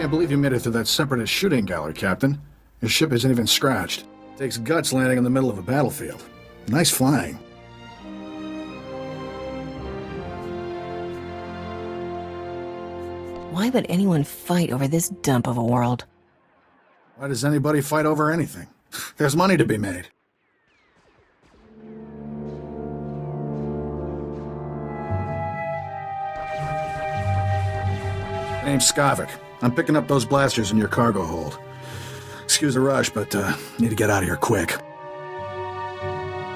Can't believe you made it through that separatist shooting gallery, Captain. Your ship isn't even scratched. Takes guts landing in the middle of a battlefield. Nice flying. Why would anyone fight over this dump of a world? Why does anybody fight over anything? There's money to be made. My name's Sqotch. I'm picking up those blasters in your cargo hold. Excuse the rush, but need to get out of here quick.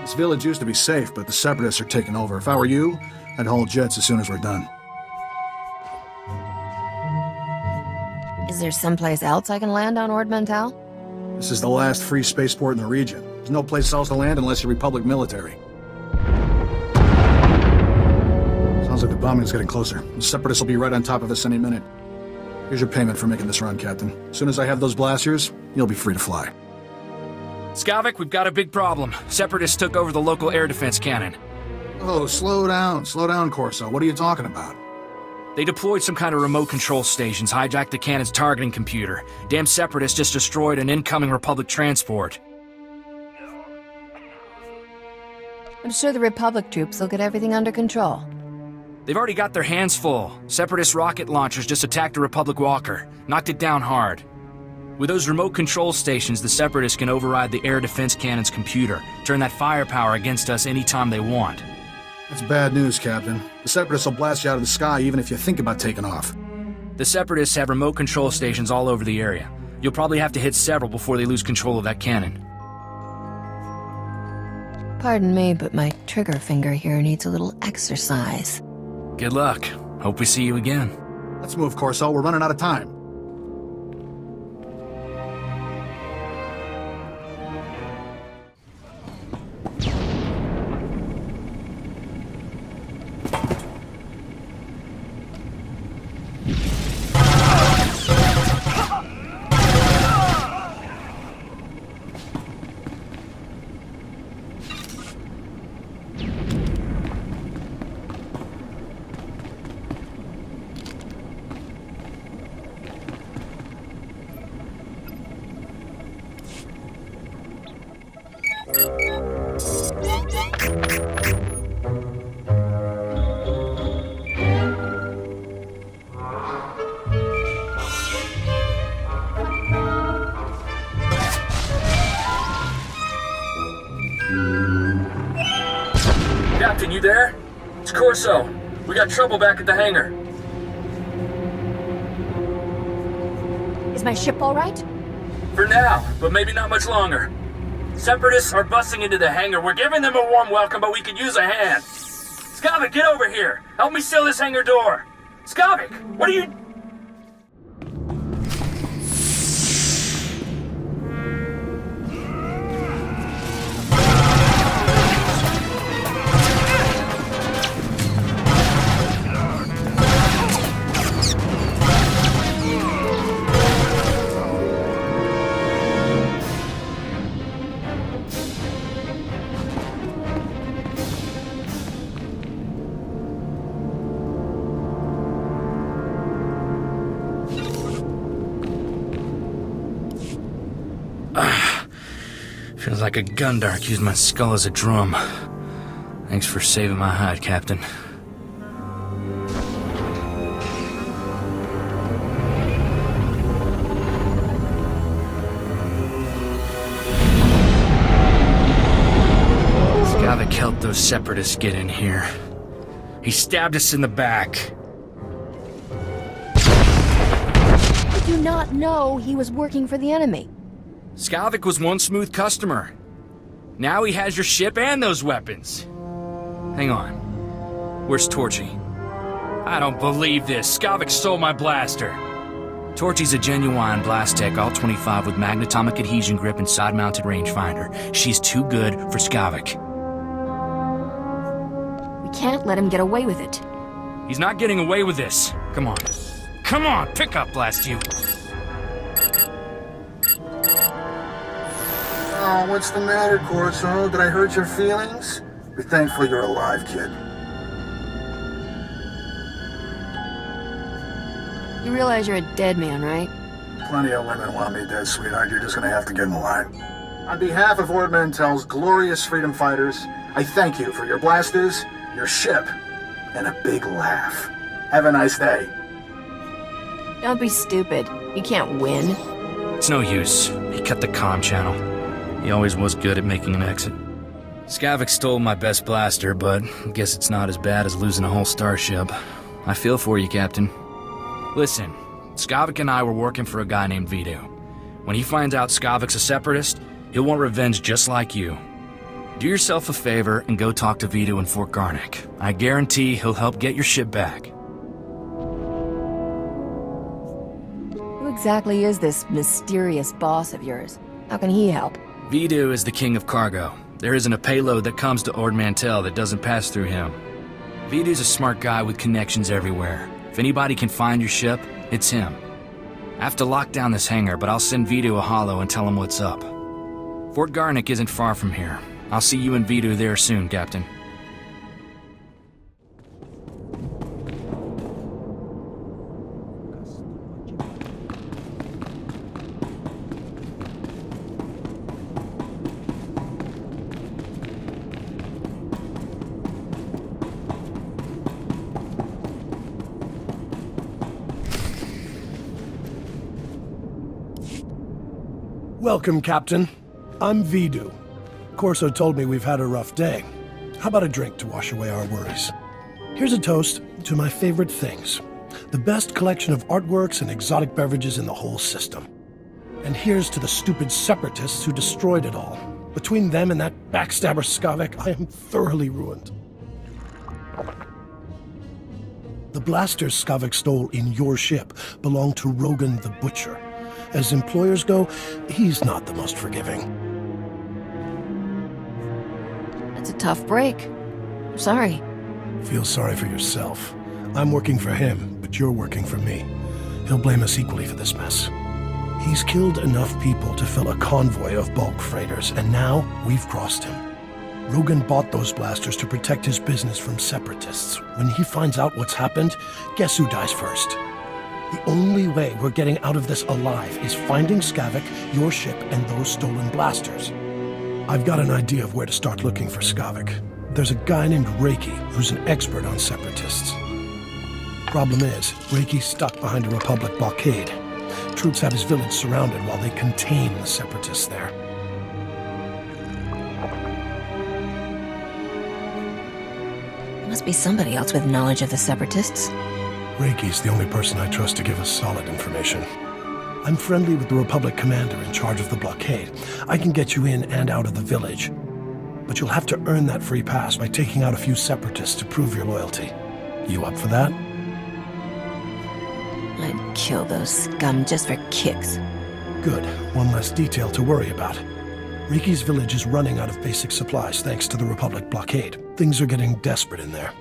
This village used to be safe, but the separatists are taking over. If I were you, I'd haul jets as soon as we're done. Is there someplace else I can land on Ord Mantell? This is the last free spaceport in the region. There's no place else to land unless you're Republic military. Sounds like the bombing's getting closer. The separatists will be right on top of us any minute. Here's your payment for making this run, Captain. As soon as I have those blasters, you'll be free to fly. Sqotch, we've got a big problem. Separatists took over the local air defense cannon. Oh, slow down, Corso. What are you talking about? They deployed some kind of remote control stations, hijacked the cannon's targeting computer. Damn separatists just destroyed an incoming Republic transport. I'm sure the Republic troops will get everything under control. They've already got their hands full. Separatist rocket launchers just attacked a Republic walker, knocked it down hard. With those remote control stations, the Separatists can override the air defense cannon's computer, turn that firepower against us anytime they want. That's bad news, Captain. The Separatists will blast you out of the sky even if you think about taking off. The Separatists have remote control stations all over the area. You'll probably have to hit several before they lose control of that cannon. Pardon me, but my trigger finger here needs a little exercise. Good luck. Hope we see you again. Let's move, Corso. We're running out of time. Captain, you there? It's Corso. We got trouble back at the hangar. Is my ship all right? For now, but maybe not much longer. Separatists are busting into the hangar. We're giving them a warm welcome, but we could use a hand. Sqotch, get over here. Help me seal this hangar door. Sqotch, what are you... Feels like a gundark used my skull as a drum. Thanks for saving my hide, Captain. Sqotch helped those separatists get in here. He stabbed us in the back. I do not know he was working for the enemy. Sqotch was one smooth customer. Now he has your ship and those weapons. Hang on. Where's Torchy? I don't believe this. Sqotch stole my blaster. Torchy's a genuine blast tech, all 25 with magnetomic adhesion grip and side-mounted rangefinder. She's too good for Sqotch. We can't let him get away with it. He's not getting away with this. Come on. Come on, pick up, blast you. Oh, what's the matter, Corso? Did I hurt your feelings? Be thankful you're alive, kid. You realize you're a dead man, right? Plenty of women want me dead, sweetheart. You're just gonna have to get in line. On behalf of Ord Mantell's glorious freedom fighters, I thank you for your blasters, your ship, and a big laugh. Have a nice day. Don't be stupid. You can't win. It's no use. He cut the comm channel. He always was good at making an exit. Skavik stole my best blaster, but I guess it's not as bad as losing a whole starship. I feel for you, Captain. Listen, Skavik and I were working for a guy named Vidu. When he finds out Skavik's a separatist, he'll want revenge just like you. Do yourself a favor and go talk to Vidu in Fort Garnick. I guarantee he'll help get your ship back. Who exactly is this mysterious boss of yours? How can he help? Vidu is the king of cargo. There isn't a payload that comes to Ord Mantell that doesn't pass through him. Vidu's a smart guy with connections everywhere. If anybody can find your ship, it's him. I have to lock down this hangar, but I'll send Vidu a holo and tell him what's up. Fort Garnick isn't far from here. I'll see you and Vidu there soon, Captain. Welcome, Captain. I'm Vidu. Corso told me we've had a rough day. How about a drink to wash away our worries? Here's a toast to my favorite things. The best collection of artworks and exotic beverages in the whole system. And here's to the stupid separatists who destroyed it all. Between them and that backstabber Skavik, I am thoroughly ruined. The blasters Skavik stole in your ship belong to Rogan the Butcher. As employers go, he's not the most forgiving. That's a tough break. I'm sorry. Feel sorry for yourself. I'm working for him, but you're working for me. He'll blame us equally for this mess. He's killed enough people to fill a convoy of bulk freighters, and now we've crossed him. Rogan bought those blasters to protect his business from separatists. When he finds out what's happened, guess who dies first? The only way we're getting out of this alive is finding Skavik, your ship, and those stolen blasters. I've got an idea of where to start looking for Skavik. There's a guy named Reiki who's an expert on separatists. Problem is, Reiki's stuck behind a Republic blockade. Troops have his village surrounded while they contain the separatists there. There must be somebody else with knowledge of the separatists. Reiki's the only person I trust to give us solid information. I'm friendly with the Republic commander in charge of the blockade. I can get you in and out of the village. But you'll have to earn that free pass by taking out a few separatists to prove your loyalty. You up for that? I'd kill those scum just for kicks. Good. One less detail to worry about. Reiki's village is running out of basic supplies thanks to the Republic blockade. Things are getting desperate in there.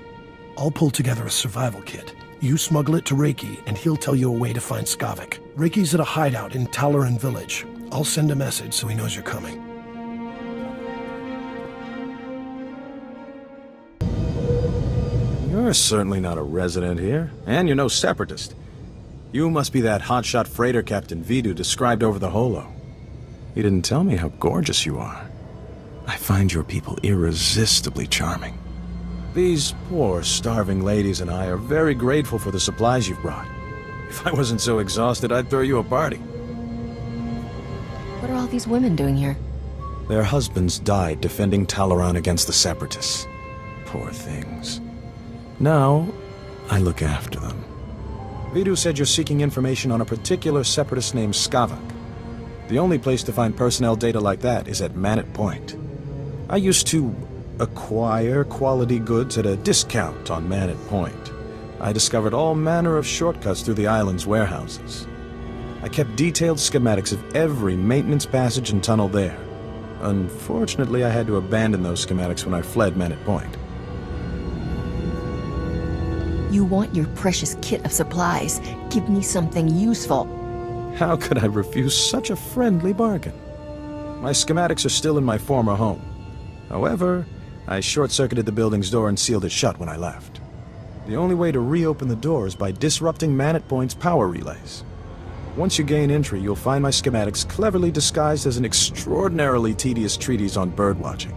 I'll pull together a survival kit. You smuggle it to Reiki, and he'll tell you a way to find Skavik. Reiki's at a hideout in Talaran village. I'll send a message so he knows you're coming. You're certainly not a resident here, and you're no separatist. You must be that hotshot freighter Captain Vidu described over the holo. He didn't tell me how gorgeous you are. I find your people irresistibly charming. These poor, starving ladies and I are very grateful for the supplies you've brought. If I wasn't so exhausted, I'd throw you a party. What are all these women doing here? Their husbands died defending Talaran against the separatists. Poor things. Now, I look after them. Vidu said you're seeking information on a particular separatist named Skavik. The only place to find personnel data like that is at Manat Point. I used to acquire quality goods at a discount on Manat Point. I discovered all manner of shortcuts through the island's warehouses. I kept detailed schematics of every maintenance passage and tunnel there. Unfortunately, I had to abandon those schematics when I fled Manat Point. You want your precious kit of supplies. Give me something useful. How could I refuse such a friendly bargain? My schematics are still in my former home. However, I short-circuited the building's door and sealed it shut when I left. The only way to reopen the door is by disrupting Manet Point's power relays. Once you gain entry, you'll find my schematics cleverly disguised as an extraordinarily tedious treatise on birdwatching.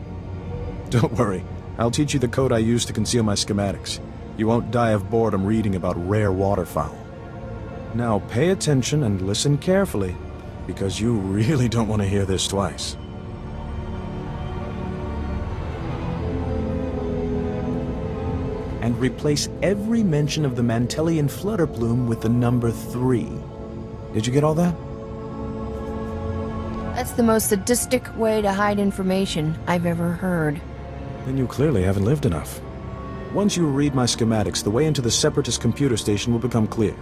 Don't worry, I'll teach you the code I use to conceal my schematics. You won't die of boredom reading about rare waterfowl. Now pay attention and listen carefully, because you really don't want to hear this twice. And replace every mention of the Mantellian flutter plume with the number 3. Did you get all that? That's the most sadistic way to hide information I've ever heard. Then you clearly haven't lived enough. Once you read my schematics, the way into the Separatist computer station will become clear.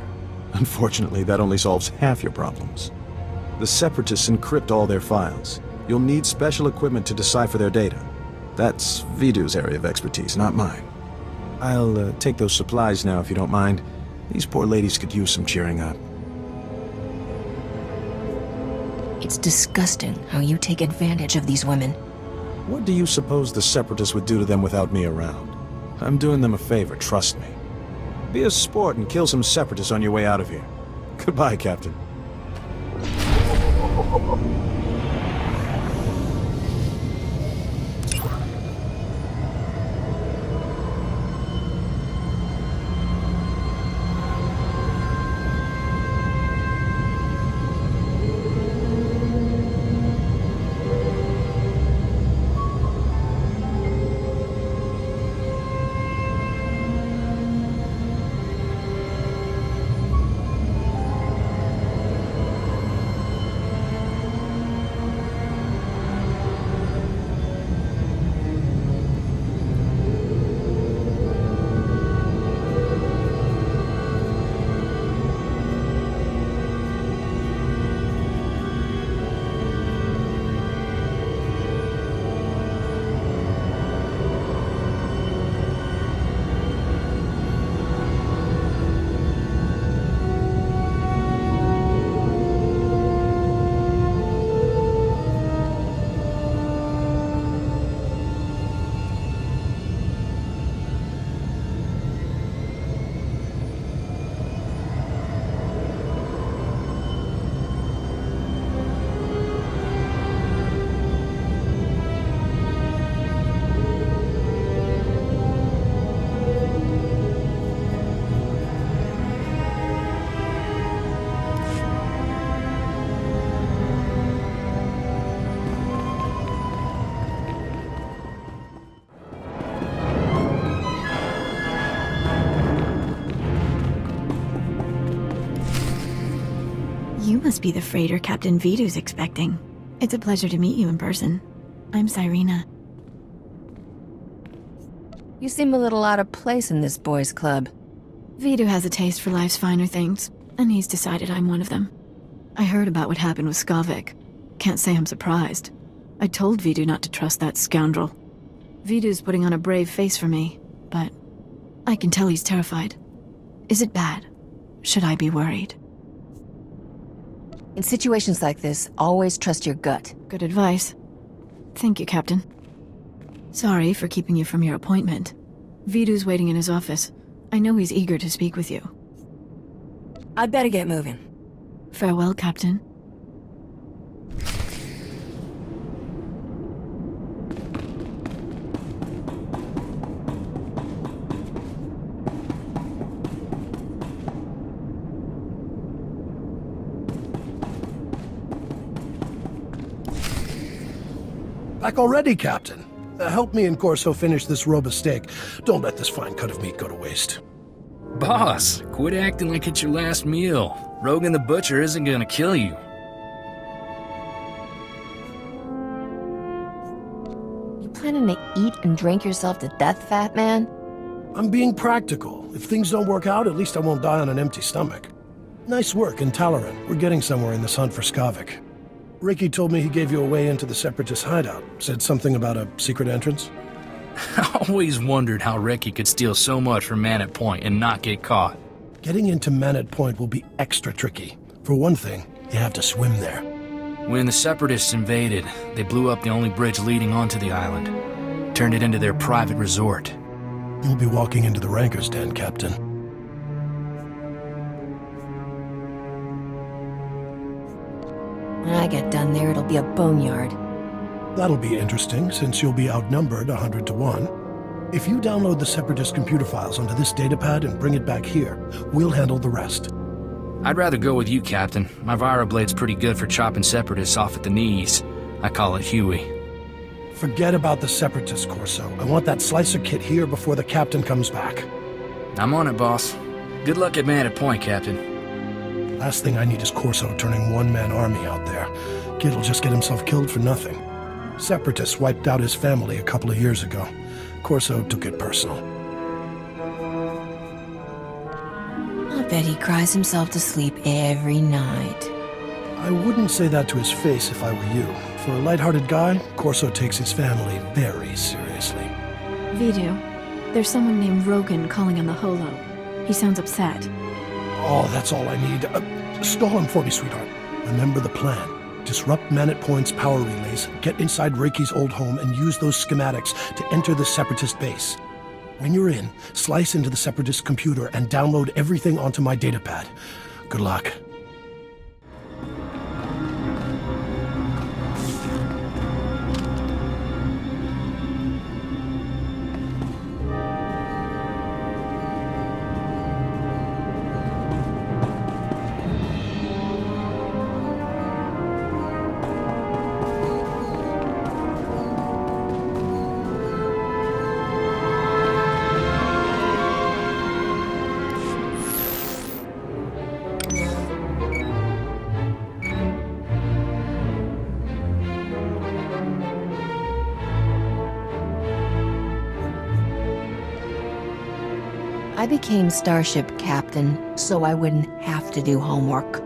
Unfortunately, that only solves half your problems. The Separatists encrypt all their files. You'll need special equipment to decipher their data. That's Vidu's area of expertise, not mine. I'll take those supplies now, if you don't mind. These poor ladies could use some cheering up. It's disgusting how you take advantage of these women. What do you suppose the Separatists would do to them without me around? I'm doing them a favor, trust me. Be a sport and kill some Separatists on your way out of here. Goodbye, Captain. You must be the freighter Captain Vidu's expecting. It's a pleasure to meet you in person. I'm Cyrena. You seem a little out of place in this boys' club. Vidu has a taste for life's finer things, and he's decided I'm one of them. I heard about what happened with Skavik. Can't say I'm surprised. I told Vidu not to trust that scoundrel. Vidu's putting on a brave face for me, but I can tell he's terrified. Is it bad? Should I be worried? In situations like this, always trust your gut. Good advice. Thank you, Captain. Sorry for keeping you from your appointment. Vidu's waiting in his office. I know he's eager to speak with you. I'd better get moving. Farewell, Captain. Back already, Captain. Help me and Corso finish this robe of steak. Don't let this fine cut of meat go to waste. Boss, quit acting like it's your last meal. Rogan the Butcher isn't gonna kill you. You planning to eat and drink yourself to death, fat man? I'm being practical. If things don't work out, at least I won't die on an empty stomach. Nice work in Talaran. We're getting somewhere in this hunt for Skavik. Ricky told me he gave you a way into the Separatist hideout. Said something about a secret entrance? I always wondered how Ricky could steal so much from Manet Point and not get caught. Getting into Manet Point will be extra tricky. For one thing, you have to swim there. When the Separatists invaded, they blew up the only bridge leading onto the island. Turned it into their private resort. You'll be walking into the Ranker's Den, Captain. When I get done there, it'll be a boneyard. That'll be interesting, since you'll be outnumbered 100 to 1. If you download the Separatist computer files onto this datapad and bring it back here, we'll handle the rest. I'd rather go with you, Captain. My Viroblade's pretty good for chopping Separatists off at the knees. I call it Huey. Forget about the Separatist, Corso. I want that slicer kit here before the Captain comes back. I'm on it, boss. Good luck at man at point, Captain. Last thing I need is Corso turning one-man army out there. Kid'll just get himself killed for nothing. Separatists wiped out his family a couple of years ago. Corso took it personal. I bet he cries himself to sleep every night. I wouldn't say that to his face if I were you. For a lighthearted guy, Corso takes his family very seriously. Vidu, there's someone named Rogan calling on the holo. He sounds upset. Oh, that's all I need. Stall him for me, sweetheart. Remember the plan. Disrupt Man at Point's power relays, get inside Reiki's old home, and use those schematics to enter the Separatist base. When you're in, slice into the Separatist computer and download everything onto my datapad. Good luck. I became Starship Captain so I wouldn't have to do homework.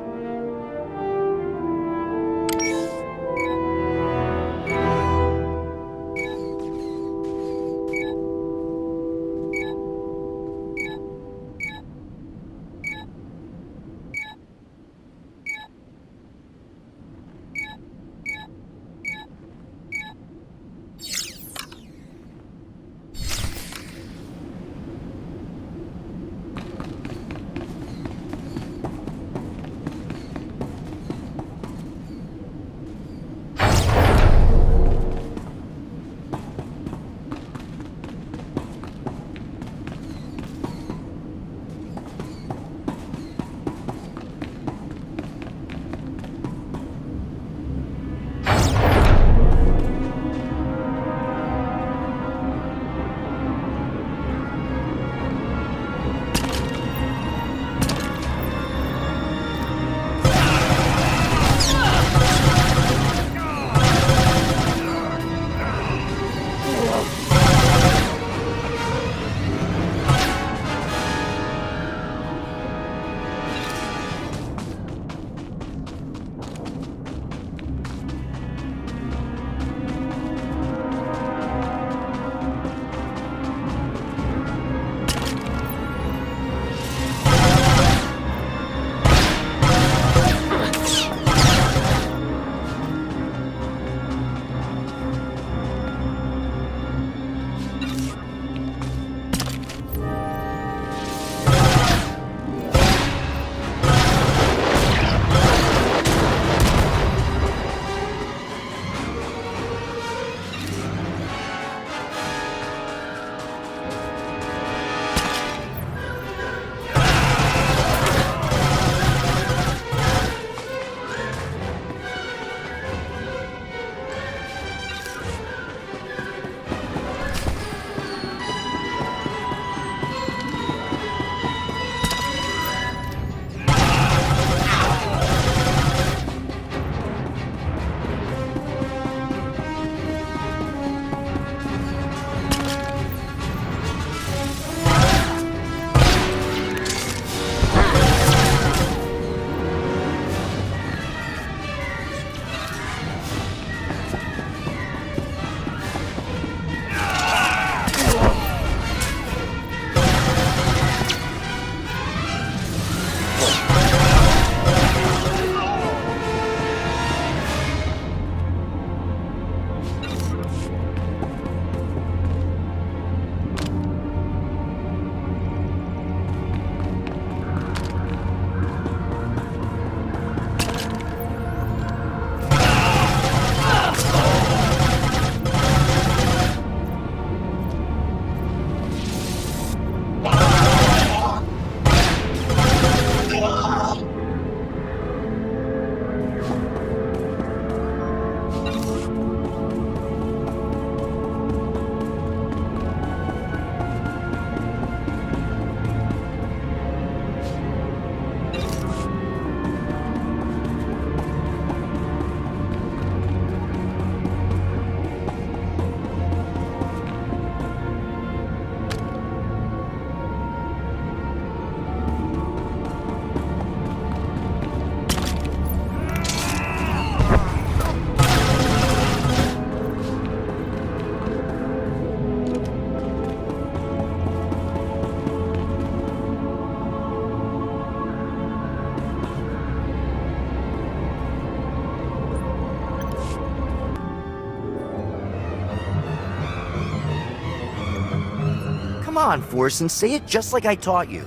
on, Forsen, say it just like I taught you.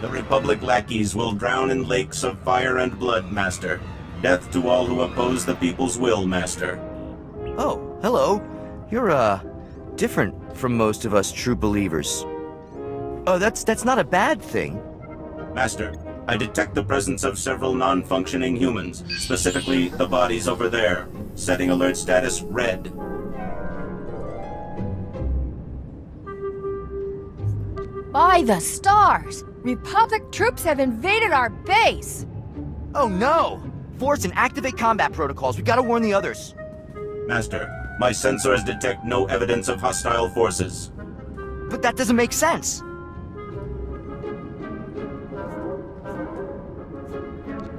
The Republic lackeys will drown in lakes of fire and blood, Master. Death to all who oppose the people's will, Master. Oh, hello. You're, different from most of us true believers. Oh, that's not a bad thing. Master, I detect the presence of several non-functioning humans, specifically the bodies over there. Setting alert status red. By the stars! Republic troops have invaded our base! Oh no! Forsen, activate combat protocols. We gotta warn the others. Master, my sensors detect no evidence of hostile forces. But that doesn't make sense.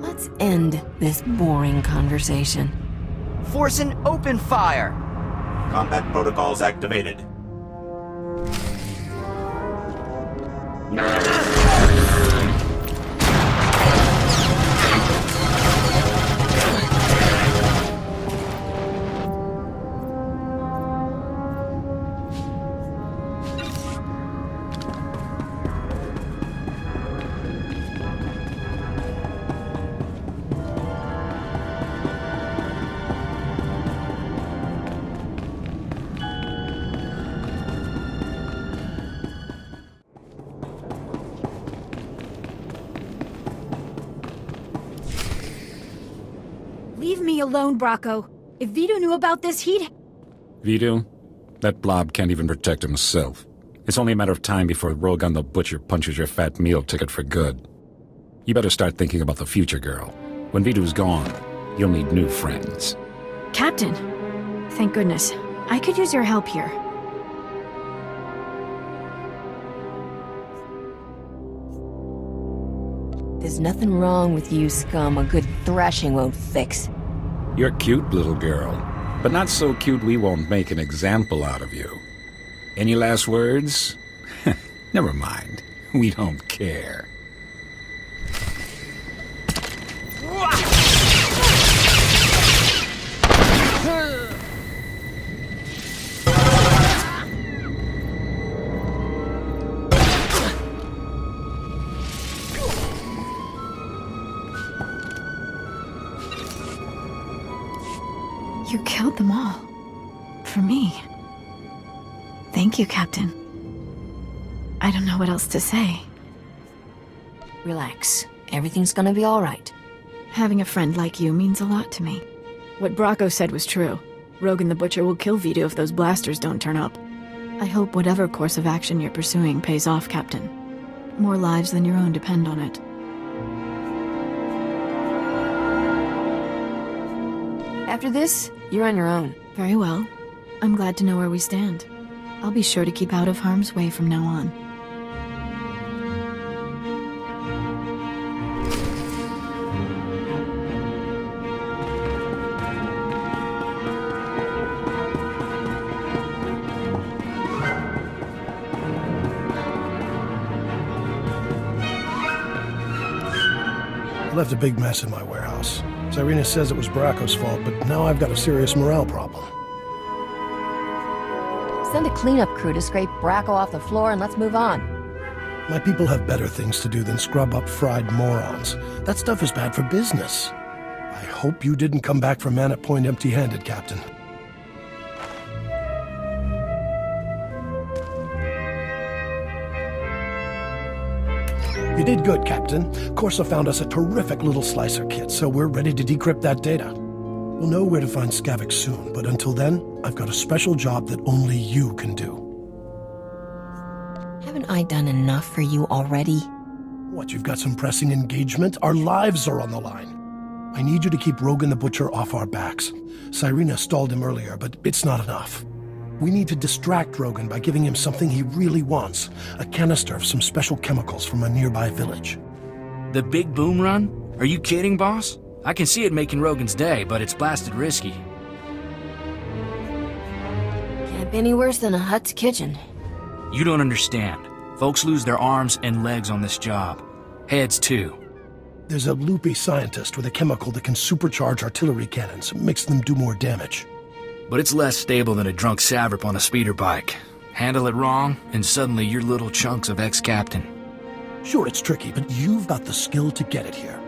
Let's end this boring conversation. Forsen, open fire! Combat protocols activated. Leave me alone, Bracco. If Vito knew about this, he'd... Vito? That blob can't even protect himself. It's only a matter of time before Rogan the Butcher punches your fat meal ticket for good. You better start thinking about the future, girl. When Vito's gone, you'll need new friends. Captain! Thank goodness. I could use your help here. There's nothing wrong with you, scum. A good thrashing won't fix. You're cute, little girl. But not so cute we won't make an example out of you. Any last words? Never mind. We don't care. You killed them all. For me. Thank you, Captain. I don't know what else to say. Relax. Everything's gonna be alright. Having a friend like you means a lot to me. What Bracco said was true. Rogan the Butcher will kill Vito if those blasters don't turn up. I hope whatever course of action you're pursuing pays off, Captain. More lives than your own depend on it. After this, you're on your own. Very well. I'm glad to know where we stand. I'll be sure to keep out of harm's way from now on. I left a big mess in my warehouse. Irina says it was Bracco's fault, but now I've got a serious morale problem. Send a cleanup crew to scrape Bracco off the floor and let's move on. My people have better things to do than scrub up fried morons. That stuff is bad for business. I hope you didn't come back from Manor Point empty-handed, Captain. You did good, Captain. Corsa found us a terrific little slicer kit, so we're ready to decrypt that data. We'll know where to find Skavik soon, but until then, I've got a special job that only you can do. Haven't I done enough for you already? What, you've got some pressing engagement? Our lives are on the line. I need you to keep Rogan the Butcher off our backs. Cyrena stalled him earlier, but it's not enough. We need to distract Rogan by giving him something he really wants. A canister of some special chemicals from a nearby village. The big boom run? Are you kidding, boss? I can see it making Rogan's day, but it's blasted risky. Can't be any worse than a Hut's kitchen. You don't understand. Folks lose their arms and legs on this job. Heads, too. There's a loopy scientist with a chemical that can supercharge artillery cannons, makes them do more damage. But it's less stable than a drunk Savrip on a speeder bike. Handle it wrong, and suddenly you're little chunks of ex-captain. Sure, it's tricky, but you've got the skill to get it here.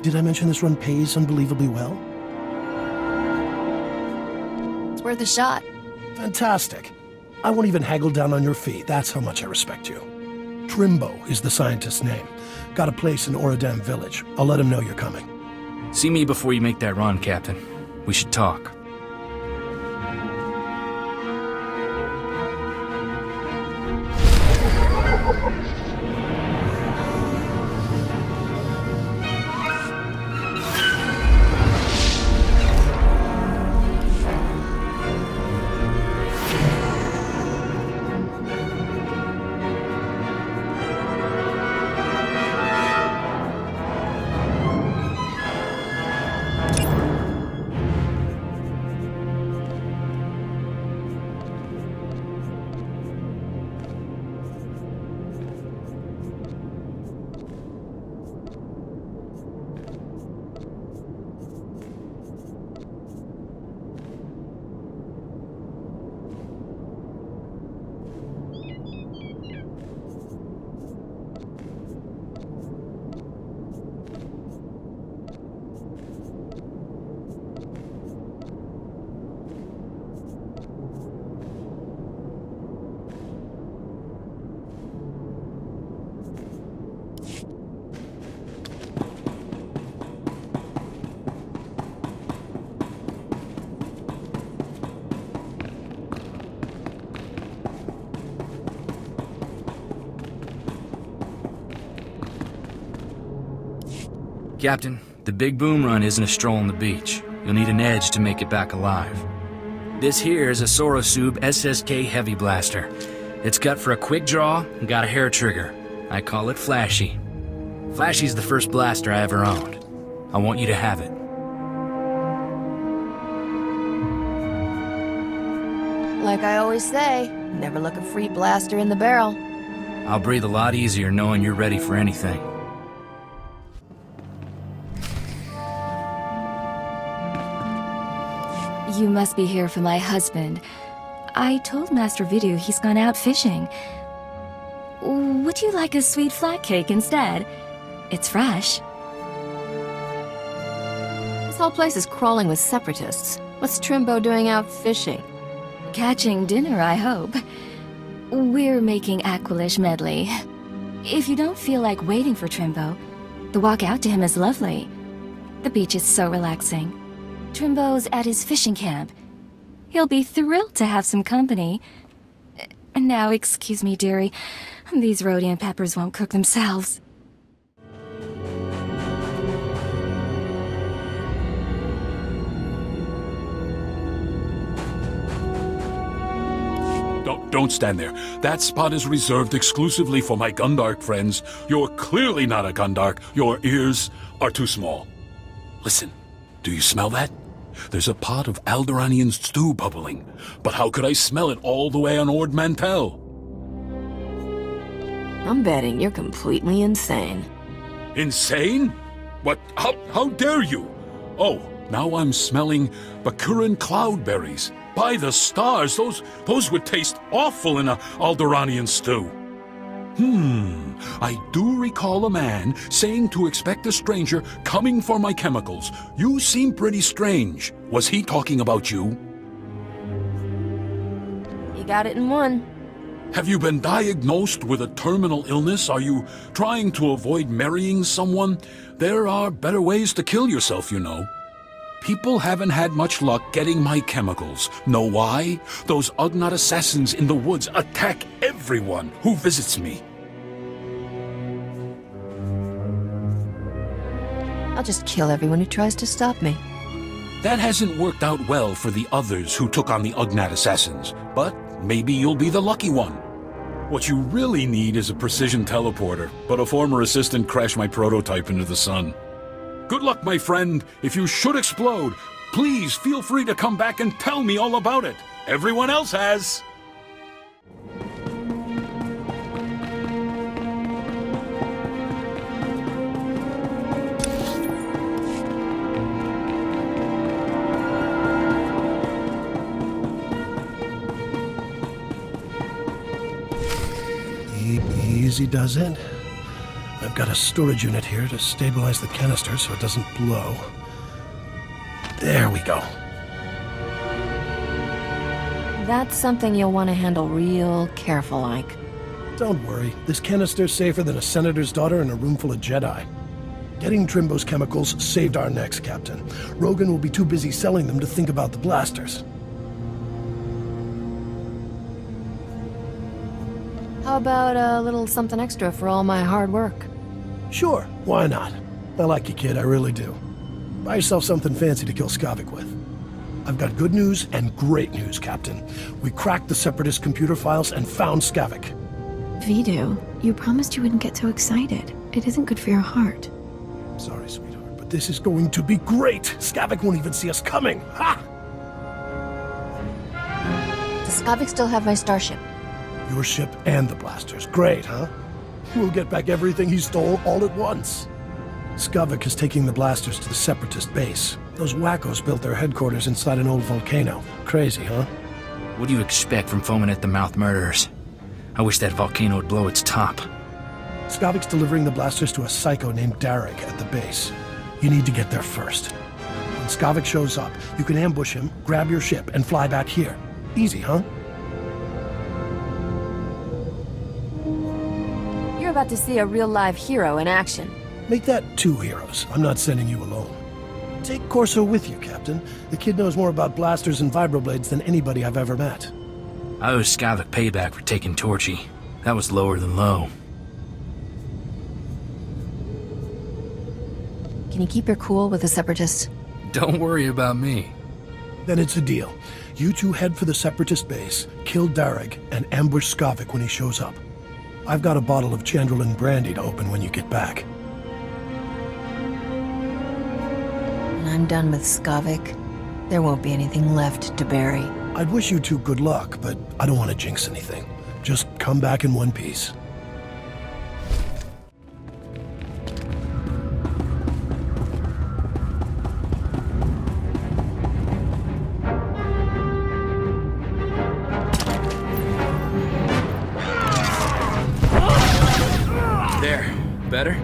Did I mention this run pays unbelievably well? It's worth a shot. Fantastic. I won't even haggle down on your fee. That's how much I respect you. Trimbo is the scientist's name. Got a place in Oradam village. I'll let him know you're coming. See me before you make that run, Captain. We should talk. Captain, the big boom run isn't a stroll on the beach. You'll need an edge to make it back alive. This here is a Sorosub SSK Heavy Blaster. It's cut for a quick draw and got a hair trigger. I call it Flashy. Flashy's the first blaster I ever owned. I want you to have it. Like I always say, never look a free blaster in the barrel. I'll breathe a lot easier knowing you're ready for anything. You must be here for my husband. I told Master Vidu he's gone out fishing. Would you like a sweet flat cake instead? It's fresh. This whole place is crawling with separatists. What's Trimbo doing out fishing? Catching dinner, I hope. We're making Aqualish medley. If you don't feel like waiting for Trimbo, the walk out to him is lovely. The beach is so relaxing. Trimbo's at his fishing camp. He'll be thrilled to have some company. And now, excuse me, dearie, these Rhodian peppers won't cook themselves. Don't stand there. That spot is reserved exclusively for my Gundark friends. You're clearly not a Gundark. Your ears are too small. Listen, do you smell that? There's a pot of Alderaanian stew bubbling. But how could I smell it all the way on Ord Mantell? I'm betting you're completely insane. Insane? What? How dare you? Oh, now I'm smelling Bakuran cloudberries. By the stars, those would taste awful in a Alderaanian stew. I do recall a man saying to expect a stranger coming for my chemicals. You seem pretty strange. Was he talking about you? You got it in one. Have you been diagnosed with a terminal illness? Are you trying to avoid marrying someone? There are better ways to kill yourself, you know. People haven't had much luck getting my chemicals. Know why? Those Ugnaught assassins in the woods attack everyone who visits me. I'll just kill everyone who tries to stop me. That hasn't worked out well for the others who took on the Ugnaught assassins, but maybe you'll be the lucky one. What you really need is a precision teleporter, but a former assistant crashed my prototype into the sun. Good luck, my friend. If you should explode, please feel free to come back and tell me all about it. Everyone else has. usually does it. I've got a storage unit here to stabilize the canister so it doesn't blow. There we go. That's something you'll want to handle real careful-like. Don't worry, this canister's safer than a senator's daughter in a room full of Jedi. Getting Trimbo's chemicals saved our necks, Captain. Rogan will be too busy selling them to think about the blasters. How about a little something extra for all my hard work? Sure, why not? I like you, kid, I really do. Buy yourself something fancy to kill Skavik with. I've got good news and great news, Captain. We cracked the Separatist computer files and found Skavik. Vidu, you promised you wouldn't get so excited. It isn't good for your heart. Sorry, sweetheart, but this is going to be great! Skavik won't even see us coming! Ha! Does Skavik still have my starship? Your ship and the blasters. Great, huh? We'll get back everything he stole all at once. Skavik is taking the blasters to the Separatist base. Those wackos built their headquarters inside an old volcano. Crazy, huh? What do you expect from foaming-at-the-mouth murderers? I wish that volcano would blow its top. Skavik's delivering the blasters to a psycho named Darrick at the base. You need to get there first. When Skavik shows up, you can ambush him, grab your ship, and fly back here. Easy, huh? You're about to see a real-live hero in action. Make that 2 heroes. I'm not sending you alone. Take Corso with you, Captain. The kid knows more about blasters and vibroblades than anybody I've ever met. I owe Skavik payback for taking Torchy. That was lower than low. Can you keep your cool with the Separatists? Don't worry about me. Then it's a deal. You two head for the Separatist base, kill Darrick, and ambush Skavik when he shows up. I've got a bottle of Chandrelin brandy to open when you get back. When I'm done with Skavik, there won't be anything left to bury. I'd wish you two good luck, but I don't want to jinx anything. Just come back in one piece. There. Better?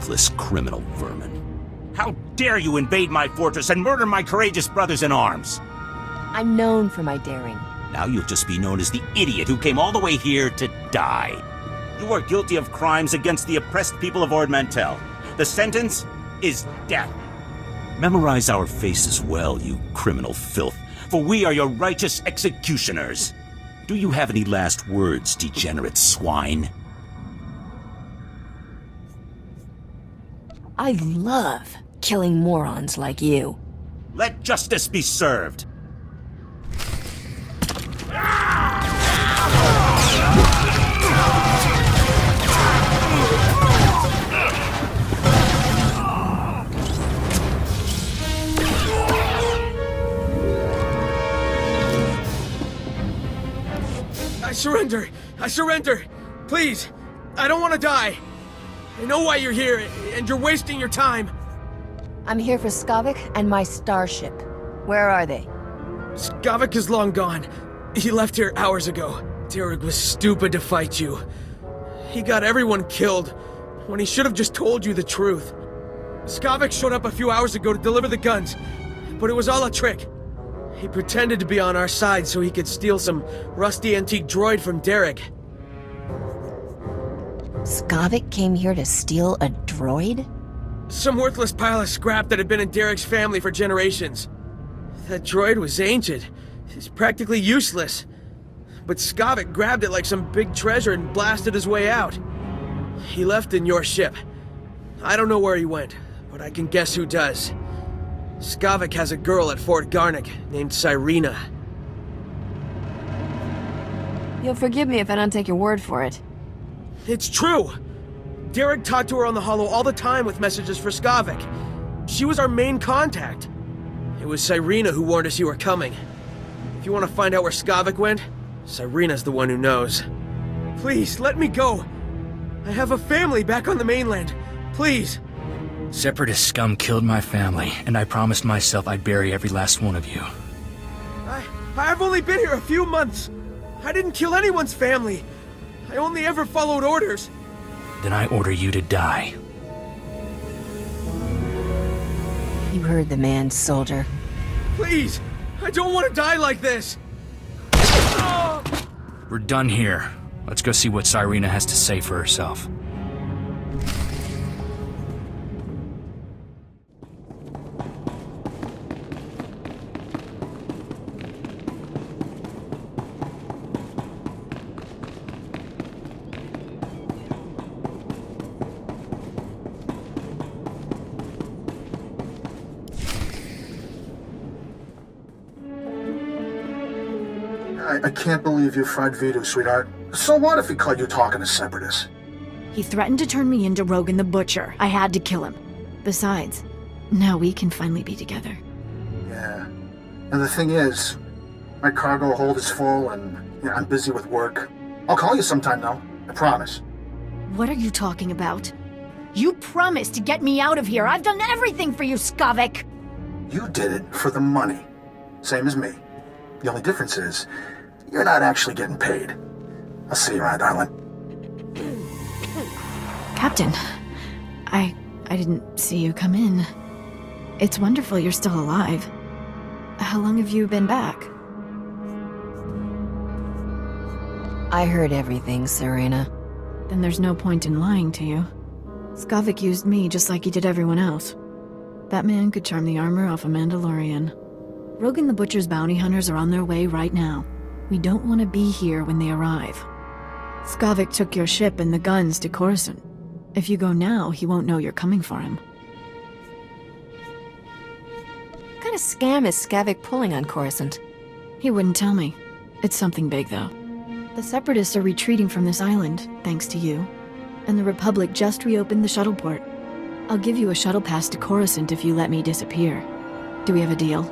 ruthless criminal vermin. How dare you invade my fortress and murder my courageous brothers in arms? I'm known for my daring. Now you'll just be known as the idiot who came all the way here to die. You are guilty of crimes against the oppressed people of Ord Mantell. The sentence is death. Memorize our faces well, you criminal filth, for we are your righteous executioners. Do you have any last words, degenerate swine? I love killing morons like you. Let justice be served. I surrender! I surrender! Please! I don't want to die! I know why you're here, and you're wasting your time! I'm here for Sqotch and my starship. Where are they? Sqotch is long gone. He left here hours ago. Derek was stupid to fight you. He got everyone killed, when he should have just told you the truth. Sqotch showed up a few hours ago to deliver the guns, but it was all a trick. He pretended to be on our side so he could steal some rusty antique droid from Derek. Sqotch came here to steal a droid? Some worthless pile of scrap that had been in Derek's family for generations. That droid was ancient. It's practically useless. But Sqotch grabbed it like some big treasure and blasted his way out. He left in your ship. I don't know where he went, but I can guess who does. Sqotch has a girl at Fort Garnick named Cyrena. You'll forgive me if I don't take your word for it. It's true! Derek talked to her on the holo all the time with messages for Sqotch. She was our main contact. It was Cyrena who warned us you were coming. If you want to find out where Sqotch went, Cyrena's the one who knows. Please, let me go! I have a family back on the mainland. Please! Separatist scum killed my family, and I promised myself I'd bury every last one of you. I've only been here a few months. I didn't kill anyone's family. I only ever followed orders. Then I order you to die. You heard the man, soldier. Please! I don't want to die like this! We're done here. Let's go see what Cyrena has to say for herself. I can't believe you fried Vidu, sweetheart. So what if he caught you talking to Separatists? He threatened to turn me into Rogan the Butcher. I had to kill him. Besides, now we can finally be together. Yeah. And the thing is, my cargo hold is full and I'm busy with work. I'll call you sometime, though. I promise. What are you talking about? You promised to get me out of here. I've done everything for you, Sqotch. You did it for the money. Same as me. The only difference is, you're not actually getting paid. I'll see you around, darling. Captain, I didn't see you come in. It's wonderful you're still alive. How long have you been back? I heard everything, Cyrena. Then there's no point in lying to you. Sqotch used me just like he did everyone else. That man could charm the armor off a Mandalorian. Rogan the Butcher's bounty hunters are on their way right now. We don't want to be here when they arrive. Sqotch took your ship and the guns to Coruscant. If you go now, he won't know you're coming for him. What kind of scam is Sqotch pulling on Coruscant? He wouldn't tell me. It's something big, though. The Separatists are retreating from this island, thanks to you. And the Republic just reopened the shuttle port. I'll give you a shuttle pass to Coruscant if you let me disappear. Do we have a deal?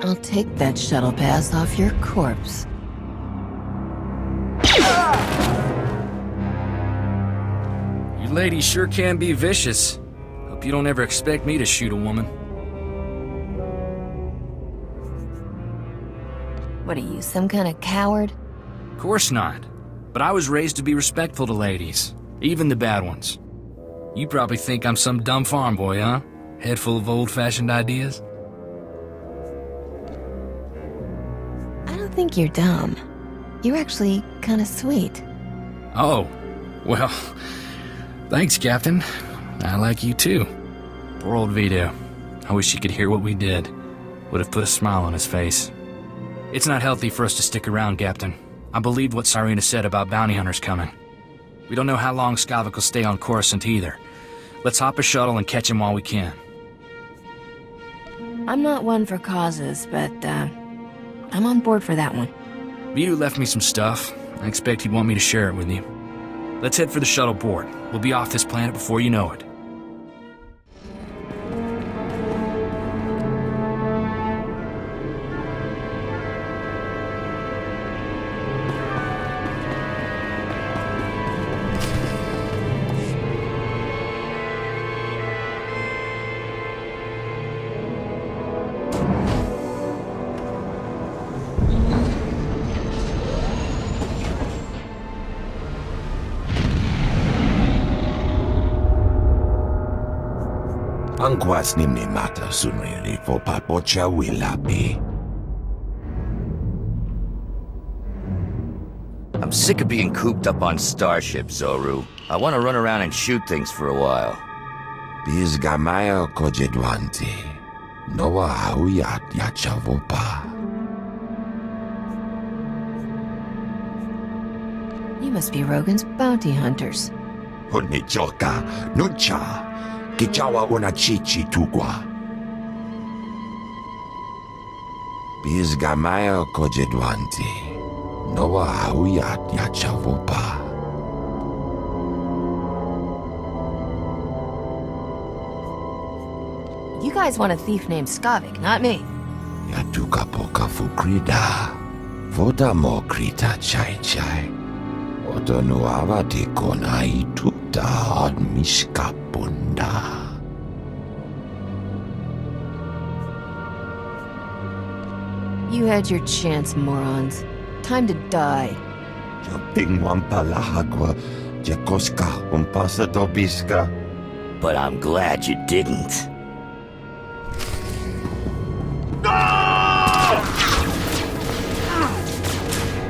I'll take that shuttle pass off your corpse. You ladies sure can be vicious. Hope you don't ever expect me to shoot a woman. What are you, some kind of coward? Course not. But I was raised to be respectful to ladies, even the bad ones. You probably think I'm some dumb farm boy, huh? Head full of old-fashioned ideas? I don't think you're dumb. You're actually kind of sweet. Oh, well, thanks, Captain. I like you too. Poor old Vito. I wish he could hear what we did. Would have put a smile on his face. It's not healthy for us to stick around, Captain. I believed what Cyrena said about bounty hunters coming. We don't know how long Sqotch will stay on Coruscant either. Let's hop a shuttle and catch him while we can. I'm not one for causes, but, I'm on board for that one. Vito left me some stuff. I expect he'd want me to share it with you. Let's head for the shuttle port. We'll be off this planet before you know it. Angkwas ni mi mata sunrili fo papocha wilapi. I'm sick of being cooped up on starships, Zoru. I want to run around and shoot things for a while. Bizgamaya kojedwanti. Noa hauyat yachavopa. You must be Rogan's bounty hunters. Honichoka, nucha. Kichawa una chichi tugwa. Bizgamaya kojedwanti. Noa hauyat yachavopa. You guys want a thief named Sqotch, not me. Yatuka poka fukrida. Voda mo krita chai chai. Oto no avati kona ituta od miskapunda. You had your chance, morons. Time to die. Jumping wampalahagwa. Jakoska umpasa dobiska. But I'm glad you didn't.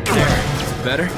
There. Better?